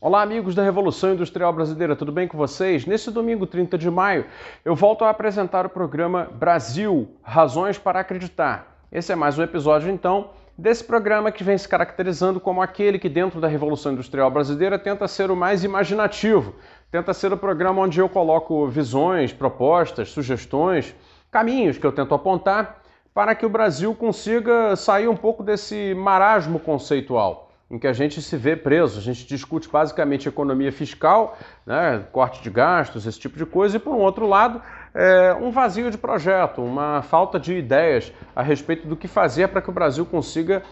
Olá, amigos da Revolução Industrial Brasileira, tudo bem com vocês? Nesse domingo, 30 de maio, eu volto a apresentar o programa Brasil, Razões para Acreditar. Esse é mais um episódio, então, desse programa que vem se caracterizando como aquele que, dentro da Revolução Industrial Brasileira, tenta ser o mais imaginativo, tenta ser o programa onde eu coloco visões, propostas, sugestões, caminhos que eu tento apontar para que o Brasil consiga sair um pouco desse marasmo conceitual, em que a gente se vê preso. A gente discute basicamente economia fiscal, né, corte de gastos, esse tipo de coisa, e por um outro lado, um vazio de projeto, uma falta de ideias a respeito do que fazer para que o Brasil consiga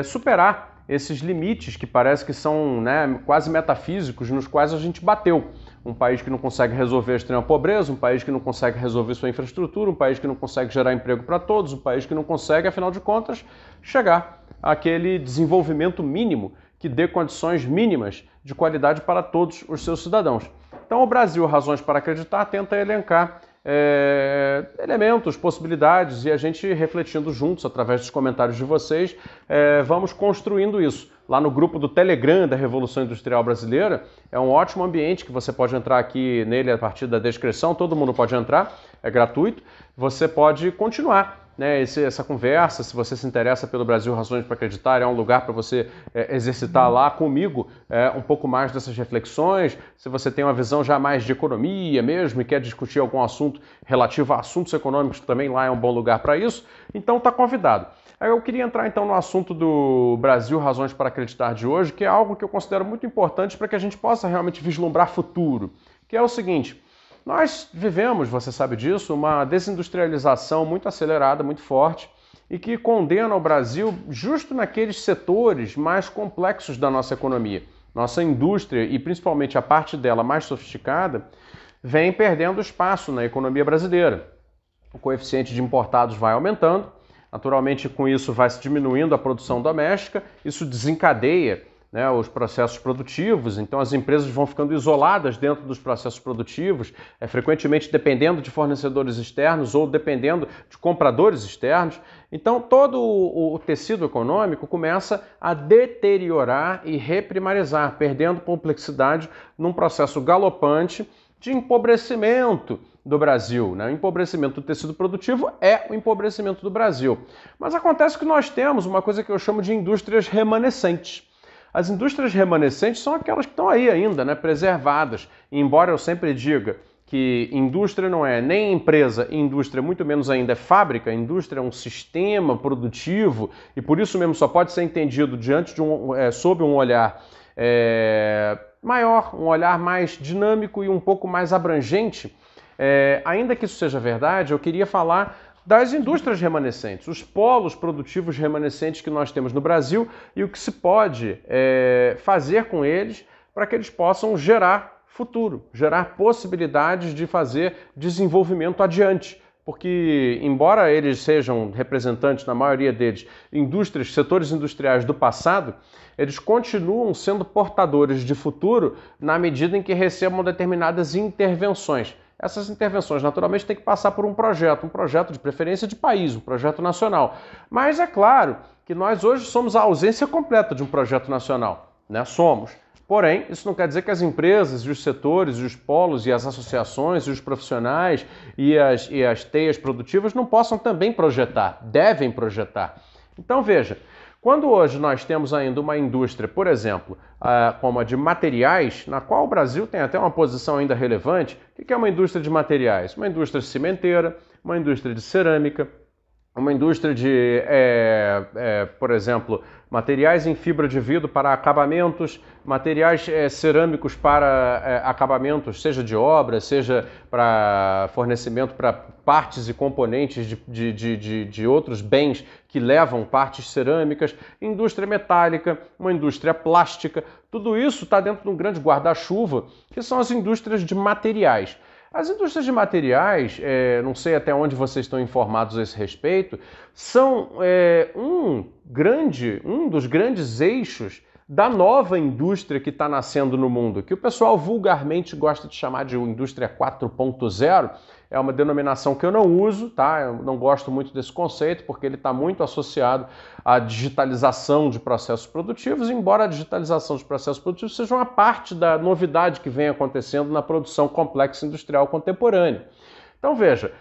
superar esses limites que parece que são, né, quase metafísicos, nos quais a gente bateu. Um país que não consegue resolver a extrema pobreza, um país que não consegue resolver sua infraestrutura, um país que não consegue gerar emprego para todos, um país que não consegue, afinal de contas, chegar àquele desenvolvimento mínimo que dê condições mínimas de qualidade para todos os seus cidadãos. Então, o Brasil, Razões para Acreditar, tenta elencar elementos, possibilidades, e a gente, refletindo juntos, através dos comentários de vocês, vamos construindo isso. Lá no grupo do Telegram da Revolução Industrial Brasileira, é um ótimo ambiente que você pode entrar aqui nele a partir da descrição, todo mundo pode entrar, é gratuito, você pode continuar, né, essa conversa. Se você se interessa pelo Brasil Razões para Acreditar, é um lugar para você exercitar lá comigo um pouco mais dessas reflexões. Se você tem uma visão já mais de economia mesmo e quer discutir algum assunto relativo a assuntos econômicos, também lá é um bom lugar para isso, então está convidado. Eu queria entrar então no assunto do Brasil Razões para Acreditar de hoje, que é algo que eu considero muito importante para que a gente possa realmente vislumbrar futuro, que é o seguinte: nós vivemos, você sabe disso, uma desindustrialização muito acelerada, muito forte, e que condena o Brasil justo naqueles setores mais complexos da nossa economia. Nossa indústria, e principalmente a parte dela mais sofisticada, vem perdendo espaço na economia brasileira. O coeficiente de importados vai aumentando, naturalmente com isso vai se diminuindo a produção doméstica, isso desencadeia, né, os processos produtivos, então as empresas vão ficando isoladas dentro dos processos produtivos, frequentemente dependendo de fornecedores externos ou dependendo de compradores externos. Então todo o tecido econômico começa a deteriorar e reprimarizar, perdendo complexidade num processo galopante de empobrecimento do Brasil, né? O empobrecimento do tecido produtivo é o empobrecimento do Brasil. Mas acontece que nós temos uma coisa que eu chamo de indústrias remanescentes. As indústrias remanescentes são aquelas que estão aí ainda, né, preservadas. E embora eu sempre diga que indústria não é nem empresa, indústria muito menos ainda é fábrica, indústria é um sistema produtivo e por isso mesmo só pode ser entendido diante de sob um olhar maior, um olhar mais dinâmico e um pouco mais abrangente. Ainda que isso seja verdade, eu queria falar das indústrias remanescentes, os polos produtivos remanescentes que nós temos no Brasil e o que se pode fazer com eles para que eles possam gerar futuro, gerar possibilidades de fazer desenvolvimento adiante. Porque, embora eles sejam representantes, na maioria deles, setores industriais do passado, eles continuam sendo portadores de futuro na medida em que recebam determinadas intervenções. Essas intervenções, naturalmente, têm que passar por um projeto de preferência de país, um projeto nacional. Mas é claro que nós hoje somos a ausência completa de um projeto nacional, né? Somos. Porém, isso não quer dizer que as empresas, e os setores, e os polos, e as associações, e os profissionais, e as teias produtivas não possam também projetar, devem projetar. Então veja, quando hoje nós temos ainda uma indústria, por exemplo, como a de materiais, na qual o Brasil tem até uma posição ainda relevante, o que é uma indústria de materiais? Uma indústria cimenteira, uma indústria de cerâmica, uma indústria de, por exemplo, materiais em fibra de vidro para acabamentos, materiais cerâmicos para acabamentos, seja de obra, seja para fornecimento para partes e componentes de outros bens que levam partes cerâmicas, indústria metálica, uma indústria plástica, tudo isso está dentro de um grande guarda-chuva, que são as indústrias de materiais. As indústrias de materiais, não sei até onde vocês estão informados a esse respeito, são um dos grandes eixos da nova indústria que está nascendo no mundo, que o pessoal vulgarmente gosta de chamar de indústria 4.0, é uma denominação que eu não uso, tá? Eu não gosto muito desse conceito, porque ele está muito associado à digitalização de processos produtivos, embora a digitalização de processos produtivos seja uma parte da novidade que vem acontecendo na produção complexa industrial contemporânea. Então veja,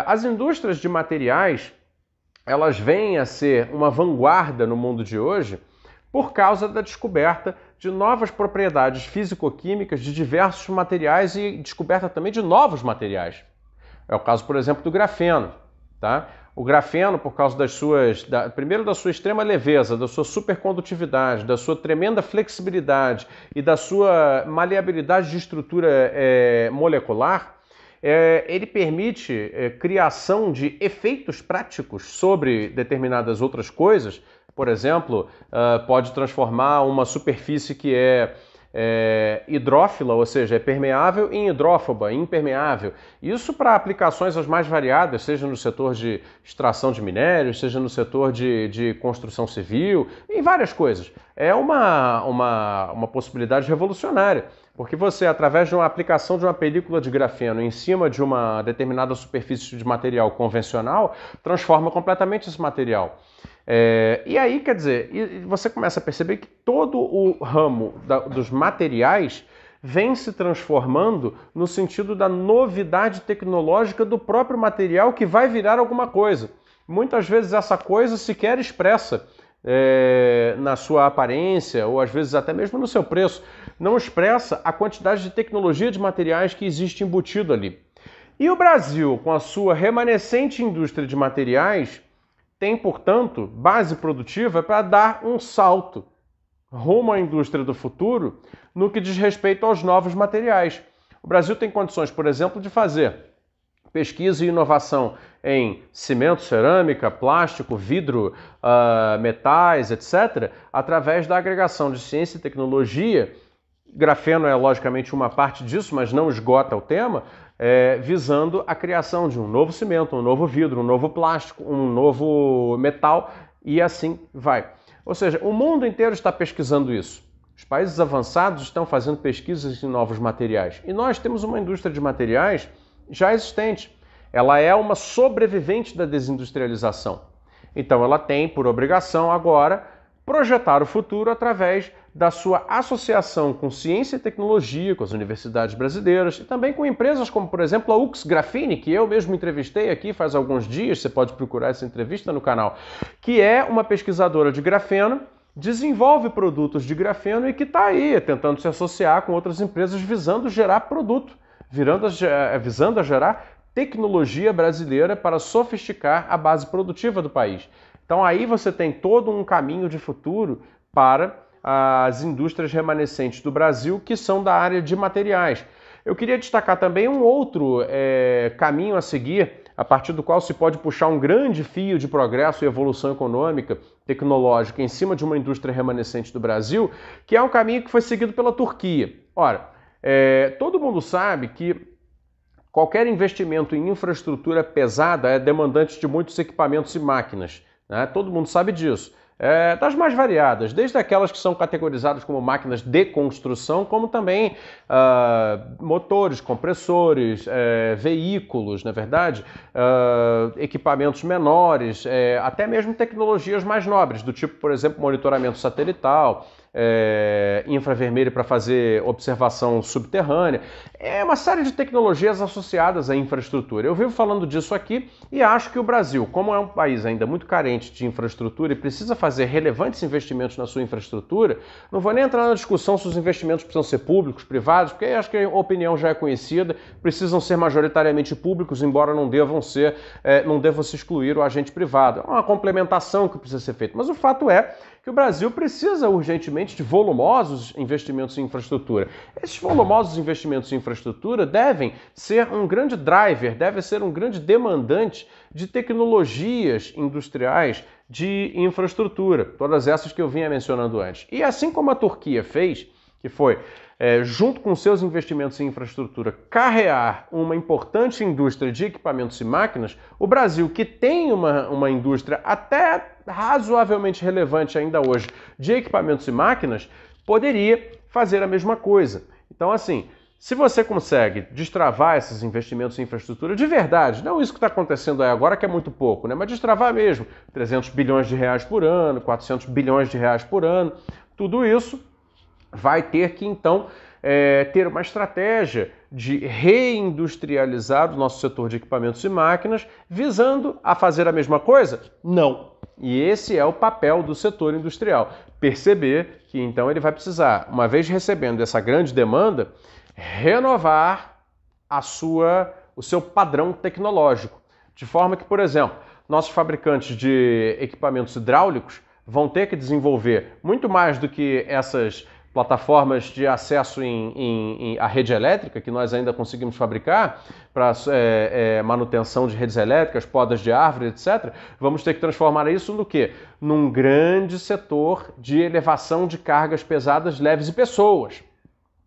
as indústrias de materiais, elas vêm a ser uma vanguarda no mundo de hoje por causa da descoberta de novas propriedades físico-químicas de diversos materiais e descoberta também de novos materiais. É o caso, por exemplo, do grafeno, tá? O grafeno, por causa primeiro da sua extrema leveza, da sua supercondutividade, da sua tremenda flexibilidade e da sua maleabilidade de estrutura molecular, ele permite criação de efeitos práticos sobre determinadas outras coisas. Por exemplo, pode transformar uma superfície que é hidrófila, ou seja, é permeável, em hidrófoba, impermeável. Isso para aplicações as mais variadas, seja no setor de extração de minérios, seja no setor de construção civil, em várias coisas. É uma possibilidade revolucionária, porque você, através de uma aplicação de uma película de grafeno em cima de uma determinada superfície de material convencional, transforma completamente esse material. E aí, quer dizer, você começa a perceber que todo o ramo dos materiais vem se transformando no sentido da novidade tecnológica do próprio material que vai virar alguma coisa. Muitas vezes essa coisa sequer expressa na sua aparência ou às vezes até mesmo no seu preço, não expressa a quantidade de tecnologia de materiais que existe embutido ali. E o Brasil, com a sua remanescente indústria de materiais, tem, portanto, base produtiva para dar um salto rumo à indústria do futuro no que diz respeito aos novos materiais. O Brasil tem condições, por exemplo, de fazer pesquisa e inovação em cimento, cerâmica, plástico, vidro, metais, etc., através da agregação de ciência e tecnologia. Grafeno é, logicamente, uma parte disso, mas não esgota o tema, visando a criação de um novo cimento, um novo vidro, um novo plástico, um novo metal, e assim vai. Ou seja, o mundo inteiro está pesquisando isso. Os países avançados estão fazendo pesquisas em novos materiais. E nós temos uma indústria de materiais já existente. Ela é uma sobrevivente da desindustrialização. Então ela tem, por obrigação agora, projetar o futuro através da sua associação com ciência e tecnologia, com as universidades brasileiras e também com empresas como, por exemplo, a Ux Graphene, que eu mesmo entrevistei aqui faz alguns dias, você pode procurar essa entrevista no canal, que é uma pesquisadora de grafeno, desenvolve produtos de grafeno e que está aí tentando se associar com outras empresas visando gerar produto, visando a gerar tecnologia brasileira para sofisticar a base produtiva do país. Então aí você tem todo um caminho de futuro para as indústrias remanescentes do Brasil, que são da área de materiais. Eu queria destacar também um outro caminho a seguir, a partir do qual se pode puxar um grande fio de progresso e evolução econômica, tecnológica, em cima de uma indústria remanescente do Brasil, que é um caminho que foi seguido pela Turquia. Ora, todo mundo sabe que qualquer investimento em infraestrutura pesada é demandante de muitos equipamentos e máquinas, né? Todo mundo sabe disso. Das mais variadas, desde aquelas que são categorizadas como máquinas de construção, como também motores, compressores, veículos, na verdade, equipamentos menores, até mesmo tecnologias mais nobres, do tipo, por exemplo, monitoramento satelital, infravermelho para fazer observação subterrânea. É uma série de tecnologias associadas à infraestrutura. Eu vivo falando disso aqui e acho que o Brasil, como é um país ainda muito carente de infraestrutura e precisa fazer relevantes investimentos na sua infraestrutura, não vou nem entrar na discussão se os investimentos precisam ser públicos, privados, porque acho que a opinião já é conhecida, precisam ser majoritariamente públicos, embora não deva se excluir o agente privado. É uma complementação que precisa ser feita, mas o fato é que o Brasil precisa urgentemente de volumosos investimentos em infraestrutura. Esses volumosos investimentos em infraestrutura devem ser um grande driver, devem ser um grande demandante de tecnologias industriais de infraestrutura, todas essas que eu vinha mencionando antes. E assim como a Turquia fez, que foi, junto com seus investimentos em infraestrutura, carrear uma importante indústria de equipamentos e máquinas, o Brasil, que tem uma indústria até razoavelmente relevante ainda hoje de equipamentos e máquinas, poderia fazer a mesma coisa. Então, assim, Se você consegue destravar esses investimentos em infraestrutura de verdade, não isso que está acontecendo aí agora, que é muito pouco, né? Mas destravar mesmo, 300 bilhões de reais por ano, 400 bilhões de reais por ano, tudo isso vai ter que, então, ter uma estratégia de reindustrializar o nosso setor de equipamentos e máquinas, visando a fazer a mesma coisa? Não. E esse é o papel do setor industrial. Perceber que, então, ele vai precisar, uma vez recebendo essa grande demanda, renovar o seu padrão tecnológico. De forma que, por exemplo, nossos fabricantes de equipamentos hidráulicos vão ter que desenvolver muito mais do que essas plataformas de acesso à rede elétrica, que nós ainda conseguimos fabricar para manutenção de redes elétricas, podas de árvore, etc. Vamos ter que transformar isso no quê? Num grande setor de elevação de cargas pesadas, leves e pessoas.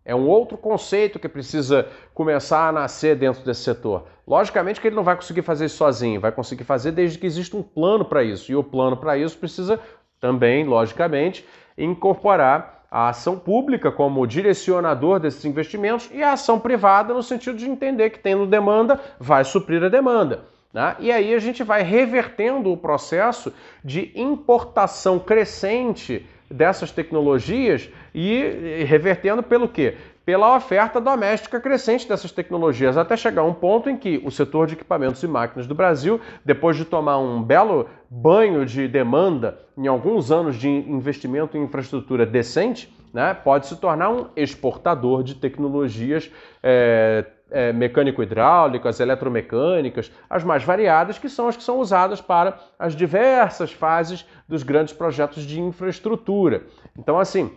É um outro conceito que precisa começar a nascer dentro desse setor. Logicamente que ele não vai conseguir fazer isso sozinho, vai conseguir fazer desde que exista um plano para isso. E o plano para isso precisa também, logicamente, incorporar a ação pública como direcionador desses investimentos e a ação privada no sentido de entender que tendo demanda, vai suprir a demanda. Né? E aí a gente vai revertendo o processo de importação crescente dessas tecnologias e revertendo pelo quê? Pela oferta doméstica crescente dessas tecnologias, até chegar a um ponto em que o setor de equipamentos e máquinas do Brasil, depois de tomar um belo banho de demanda em alguns anos de investimento em infraestrutura decente, né, pode se tornar um exportador de tecnologias mecânico-hidráulicas, eletromecânicas, as mais variadas, que são as que são usadas para as diversas fases dos grandes projetos de infraestrutura. Então, assim,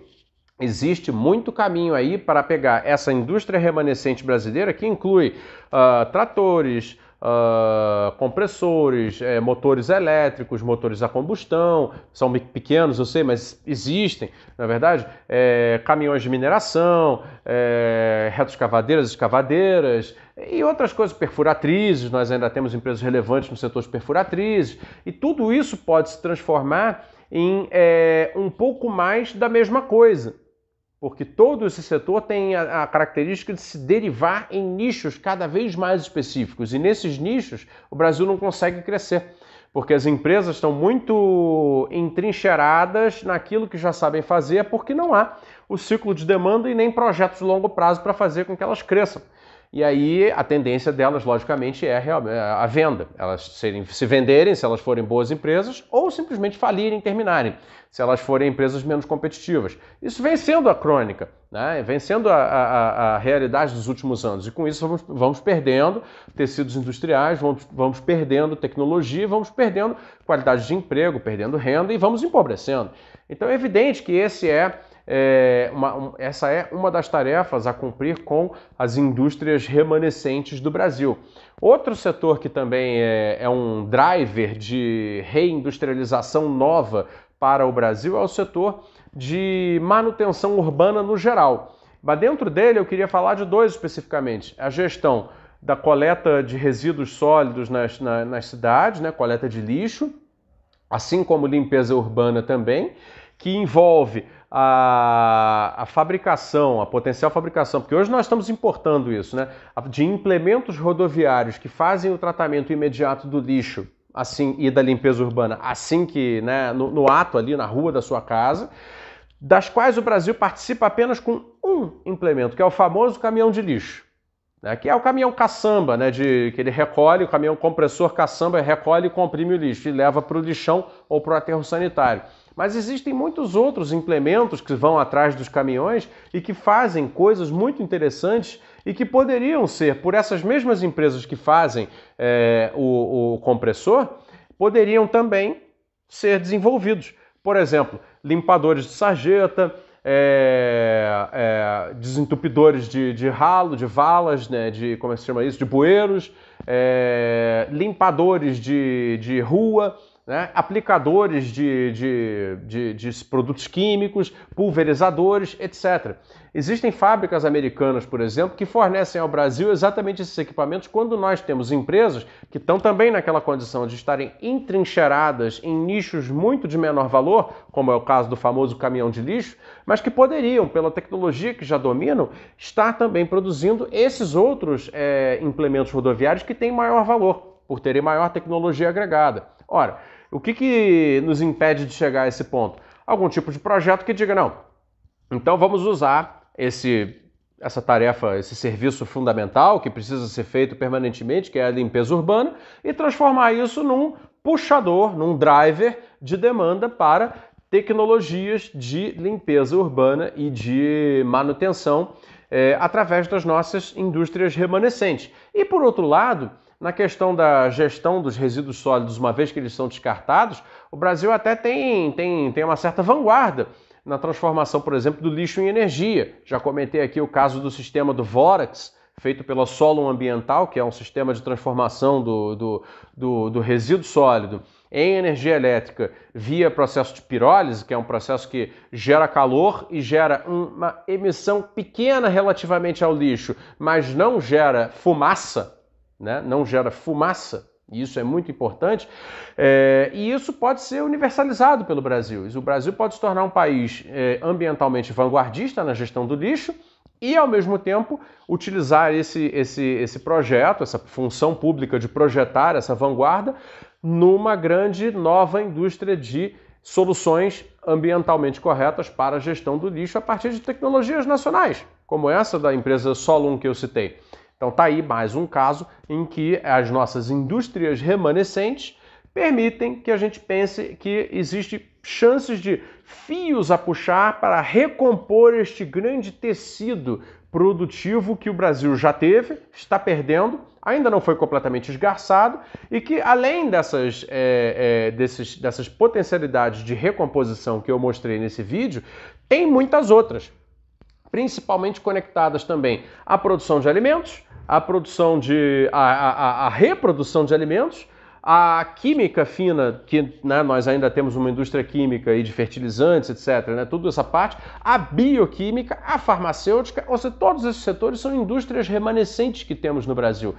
existe muito caminho aí para pegar essa indústria remanescente brasileira, que inclui tratores, compressores, motores elétricos, motores a combustão, são pequenos, eu sei, mas existem, na verdade, caminhões de mineração, retroescavadeiras, escavadeiras e outras coisas, perfuratrizes, nós ainda temos empresas relevantes no setor de perfuratrizes, e tudo isso pode se transformar em um pouco mais da mesma coisa. Porque todo esse setor tem a característica de se derivar em nichos cada vez mais específicos. E nesses nichos, o Brasil não consegue crescer, porque as empresas estão muito entrincheiradas naquilo que já sabem fazer, porque não há o ciclo de demanda e nem projetos de longo prazo para fazer com que elas cresçam. E aí a tendência delas, logicamente, é a venda. Elas se venderem, se elas forem boas empresas, ou simplesmente falirem, terminarem, se elas forem empresas menos competitivas. Isso vem sendo a crônica, né? Vem sendo a realidade dos últimos anos. E com isso vamos perdendo tecidos industriais, vamos perdendo tecnologia, vamos perdendo qualidade de emprego, perdendo renda e vamos empobrecendo. Então é evidente que essa é uma das tarefas a cumprir com as indústrias remanescentes do Brasil. Outro setor que também é um driver de reindustrialização nova para o Brasil é o setor de manutenção urbana no geral. Mas dentro dele eu queria falar de dois especificamente. A gestão da coleta de resíduos sólidos nas cidades, né, coleta de lixo, assim como limpeza urbana também, que envolve a fabricação, a potencial fabricação, porque hoje nós estamos importando isso, né, de implementos rodoviários que fazem o tratamento imediato do lixo assim e da limpeza urbana, assim que, né, no ato ali na rua da sua casa, das quais o Brasil participa apenas com um implemento, que é o famoso caminhão de lixo, né, que é o caminhão caçamba, né, que ele recolhe, o caminhão compressor caçamba recolhe e comprime o lixo e leva para o lixão ou para o aterro sanitário. Mas existem muitos outros implementos que vão atrás dos caminhões e que fazem coisas muito interessantes e que poderiam ser, por essas mesmas empresas que fazem o compressor, poderiam também ser desenvolvidos. Por exemplo, limpadores de sarjeta, desentupidores de ralo, de valas, né, como é que se chama isso? De bueiros, limpadores de rua, né? Aplicadores de produtos químicos, pulverizadores, etc. Existem fábricas americanas, por exemplo, que fornecem ao Brasil exatamente esses equipamentos quando nós temos empresas que estão também naquela condição de estarem entrincheiradas em nichos muito de menor valor, como é o caso do famoso caminhão de lixo, mas que poderiam, pela tecnologia que já dominam, estar também produzindo esses outros implementos rodoviários que têm maior valor, por terem maior tecnologia agregada. Ora, o que nos impede de chegar a esse ponto? Algum tipo de projeto que diga, não, então vamos usar essa tarefa, esse serviço fundamental que precisa ser feito permanentemente, que é a limpeza urbana, e transformar isso num puxador, num driver de demanda para tecnologias de limpeza urbana e de manutenção através das nossas indústrias remanescentes. E por outro lado, na questão da gestão dos resíduos sólidos, uma vez que eles são descartados, o Brasil até tem uma certa vanguarda na transformação, por exemplo, do lixo em energia. Já comentei aqui o caso do sistema do Vorax, feito pela Solon Ambiental, que é um sistema de transformação do resíduo sólido em energia elétrica via processo de pirólise, que é um processo que gera calor e gera uma emissão pequena relativamente ao lixo, mas não gera fumaça, né? Não gera fumaça, e isso é muito importante, e isso pode ser universalizado pelo Brasil. O Brasil pode se tornar um país ambientalmente vanguardista na gestão do lixo e, ao mesmo tempo, utilizar esse projeto, essa função pública de projetar essa vanguarda numa grande nova indústria de soluções ambientalmente corretas para a gestão do lixo a partir de tecnologias nacionais, como essa da empresa Solon que eu citei. Então está aí mais um caso em que as nossas indústrias remanescentes permitem que a gente pense que existe chances de fios a puxar para recompor este grande tecido produtivo que o Brasil já teve, está perdendo, ainda não foi completamente esgarçado e que, além dessas potencialidades de recomposição que eu mostrei nesse vídeo, tem muitas outras, principalmente conectadas também à produção de alimentos, a reprodução de alimentos, a química fina, que nós ainda temos uma indústria química e de fertilizantes, etc., toda essa parte, a bioquímica, a farmacêutica, ou seja, todos esses setores são indústrias remanescentes que temos no Brasil.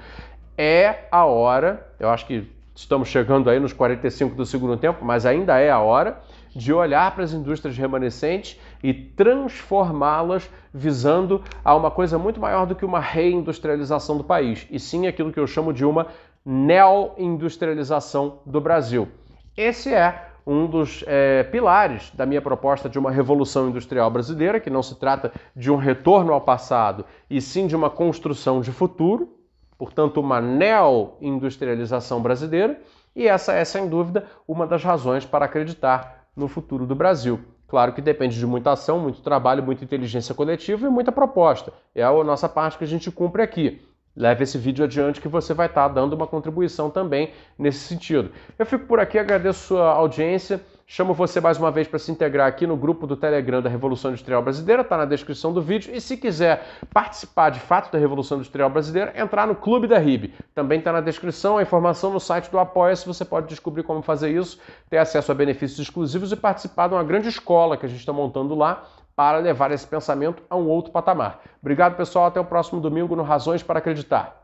É a hora, eu acho que estamos chegando aí nos 45 do segundo tempo, mas ainda é a hora de olhar para as indústrias remanescentes e transformá-las visando a uma coisa muito maior do que uma reindustrialização do país, e sim aquilo que eu chamo de uma neo-industrialização do Brasil. Esse é um dos pilares da minha proposta de uma revolução industrial brasileira, que não se trata de um retorno ao passado, e sim de uma construção de futuro, portanto uma neo-industrialização brasileira, e essa é, sem dúvida, uma das razões para acreditar no futuro do Brasil. Claro que depende de muita ação, muito trabalho, muita inteligência coletiva e muita proposta. É a nossa parte que a gente cumpre aqui. Leve esse vídeo adiante que você vai estar dando uma contribuição também nesse sentido. Eu fico por aqui, agradeço sua audiência, chamo você mais uma vez para se integrar aqui no grupo do Telegram da Revolução Industrial Brasileira, está na descrição do vídeo, e se quiser participar de fato da Revolução Industrial Brasileira, entrar no Clube da RIB. Também está na descrição a informação no site do Apoia-se, você pode descobrir como fazer isso, ter acesso a benefícios exclusivos e participar de uma grande escola que a gente está montando lá, para levar esse pensamento a um outro patamar. Obrigado, pessoal. Até o próximo domingo no Razões para Acreditar.